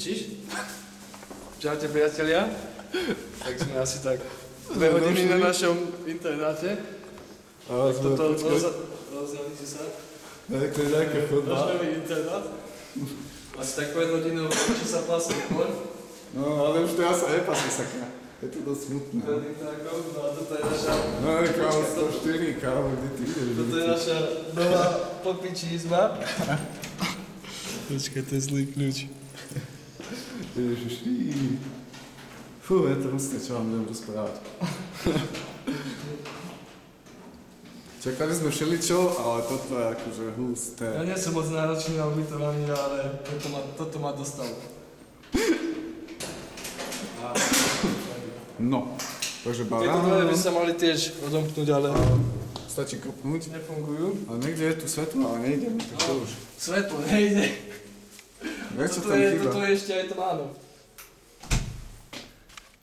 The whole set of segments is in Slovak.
Kričíš? Čaute priatelia. Tak sme asi tak 2 hodiny na našom internáte. Toto rozdeliť sa. To je nejaká chodba. Náš nový internát. Asi tak 5 hodinu učí sa pásať koň. No, ale už teraz sa nepasí sakra. Je to dosť smutné. No a toto je naša... No, kávo 104, kávo, kde ty ideš? Toto je naša nová popičí izba. Počkaj, to je zlý kľúč. Ježiši. Fú, je to husté, čo vám budem rozprávať. Čakali sme všeličo, ale toto je akože husté. Ja nie som moc náročný na ubytovanie, ale toto ma dostalo. No, takže Tieto barán. dvere by sa mali tiež odomknúť, ale Stačí kopnúť. nefungujú. Ale niekde je tu svetlo, ale nejde mi, tak to už. Svetlo nejde. Vieš, čo tam chýba? Toto je ešte aj to áno.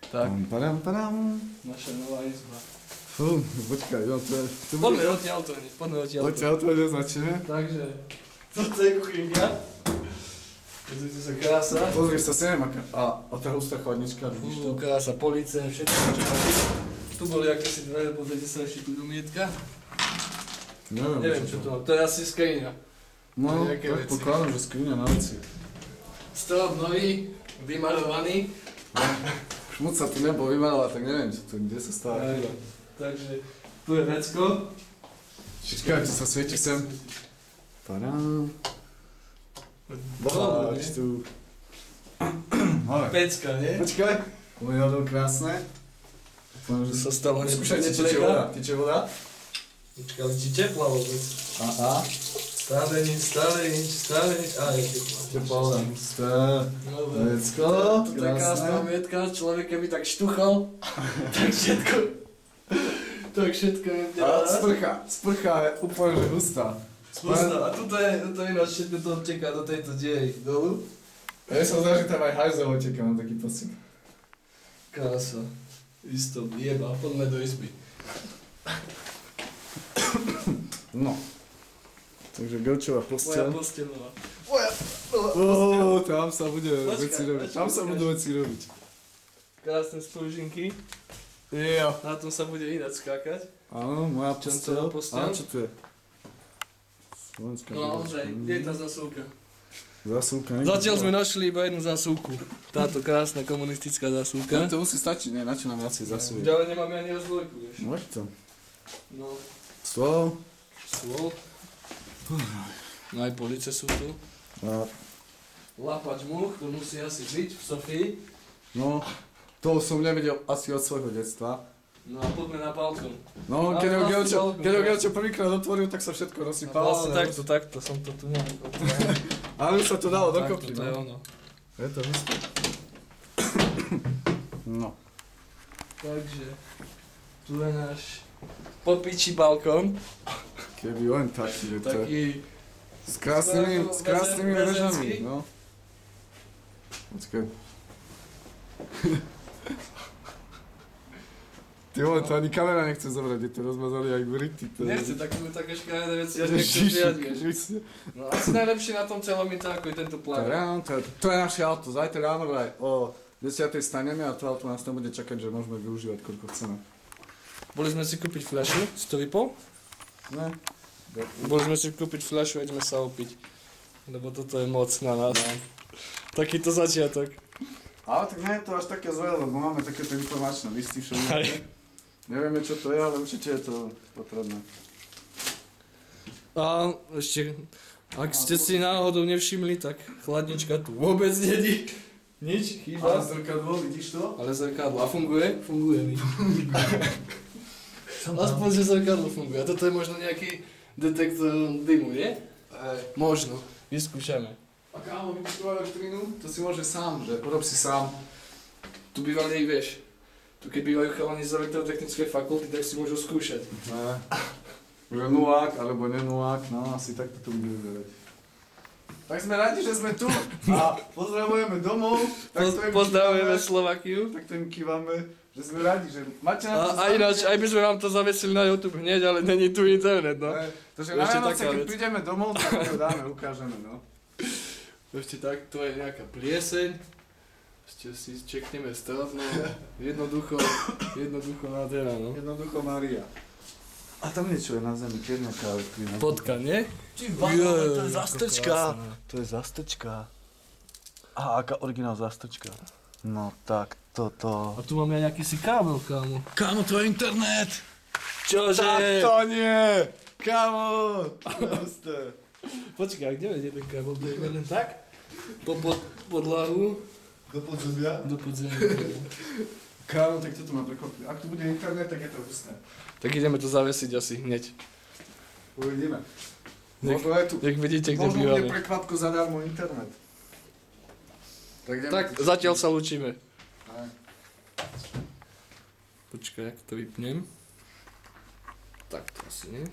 Tak, Padam. naša nová izba. Fú, počkaj, no to je... Poďme odtiaľto hneď, poďme odtiaľto. Odtiaľ to nezačne. Takže, toto je kuchynka. Pozrite sa, krása. Pozri sa sem, a tá hustá chladnička, vidíš to? Krása, police, všetko, čo máš. Tu boli akési dvere, pozrite sa ešte tu do mietka. Neviem, čo to mám. To je asi skriňa. No, nejaké tak veci. pokladám, že skriňa na veci. Strop nový, vymalovaný. Šmuc sa tu nebol vymalovať, tak neviem, čo tu, kde sa stáva chyba. Takže, tu je vecko. Počkaj, čo sa svieti sem. Padam. Boháč tu. Hore. Pecka, nie? Počkaj. Umývadlo krásne. Dúfam, že sa stalo skúšaj, niečo teče pleka. voda. Teče voda? Počkaj, ale či teplá vôbec? Aha. Stále nič, a je teplá. Teplá voda. Husté. Dobre. Vecko, Toto je krásna krásne. mietka, človek keby tak štuchal, tak všetko je A sprcha je úplne že hustá. Spústa. A tuto je ináč všetko to odteká do tejto diery dolu. Ja som zdá, že tam aj hajzel oteká, mám taký pocit. Krása. Isto, jeba, poďme do izby. No. Takže Gelčová Moja posteľ. posteľová. Tam sa bude Počkaj, veci robiť. Tam sa počkaj. budú veci robiť. Krásne spolužinky. Jo. Na tom sa bude ináč skákať. Áno, moja Čancová posteľ. posteľ. A čo tu je? Slovenská No naozaj, kde je tá zasúka? Zasúka. Zatiaľ sme našli iba jednu zasúku. Táto krásna komunistická zasúka. To musí stačiť, ne? Na čo nám viacej zasúje? Ďalej nemáme ani rozdvojku, vieš. Môže to. No, Stôl. stôl. No aj police sú tu. A, Lapač much, to musí asi byť v Sofii. no, to som nevedel asi od svojho detstva. No a poďme na balkón. No, Ale keď ho vlastne Gelčo, balkón, keď ho no. Gelčo prvýkrát otvoril, tak sa všetko No, rozsypalo. vlastne ale- takto som to tu nejak Ale už sa to dalo dokopy, to je no. ono. Je to husté. No. Takže, tu je náš popičí balkón. Keby len taký, je to Taký, s krásnymi väzenský. vežami, no. Počkaj. Ty vole, to ani kamera nechce zobrať, je to rozmazali aj Brity. nechce také škaredé veci, až nechce Ježiši prijať, vieš. Kriste. No asi najlepšie na tom celom je to, ako je tento To je plán. ráno, to je naše auto, zajtra ráno vraj o 10. staneme a to auto nás tam bude čakať, že môžeme využívať koľko chceme. Boli sme si kúpiť fľašu, si to vypol? Ne? Boli sme si kúpiť fľašu a ideme sa opiť. Lebo toto je moc na nás. Takýto začiatok. Ale tak nie je to až také zlé, lebo máme takéto informačné listy Aj. všelijaké. Nevieme čo to je, ale určite je to potrebné. A ešte, ak ste si náhodou nevšimli, tak chladnička tu vôbec není. Nič, Ale chýba. zrkadlo, vidíš to? Ale zrkadlo. A funguje? Funguje mi. Aspoň, že zrkadlo funguje. A toto je možno nejaký detektor dymu, nie? Možno. Vyskúšame. A kámo, vidíš tú elektrínu? To si môže sám, že urob si sám. Tu bývali, vieš, tu keď bývajú chalani z elektrotechnickej fakulty, tak si môžu skúšať. Ne. Že nulák, alebo nenulák, no asi takto to bude vyzerať. Tak sme radi, že sme tu a pozdravujeme domov. Pozdravujeme Slovakiu. Tak to im kývame, že sme radi, že máte na to A ináč, aj by sme vám to zavesili na YouTube hneď, ale není tu internet, no. Takže na Ešte Vianoce, taká keď vec. prídeme domov, tak to dáme, ukážeme, no. Ešte tak, to je nejaká plieseň. Ešte si čekneme stravno. Jednoducho nádhera, no. Jednoducho Maria. A tam niečo je na zemi, keď je nejaká elektrina. Fotka, nie? To je zastečka. To je zastečka. A aká originál zastečka. No tak toto. A tu máme aj nejaký si kábel, kámo. Kámo, to je internet! Čože? Tak to nie! Kámo! Proste. Počkaj, kde vedie ten kábel? To je len tak? Po podlahu? Do podzemia? Do podzemia. Kámo, tak toto ma prekvapilo. Ak tu bude internet, tak je to hustné. Tak ideme to zavesiť asi hneď. Uvidíme. Nech- Možno je tu. Nech vidíte, kde Možno bude bývame. prekvapko zadarmo internet. Tak zatiaľ sa učíme. Aj. Počkaj, jak to vypnem. Tak to asi nie.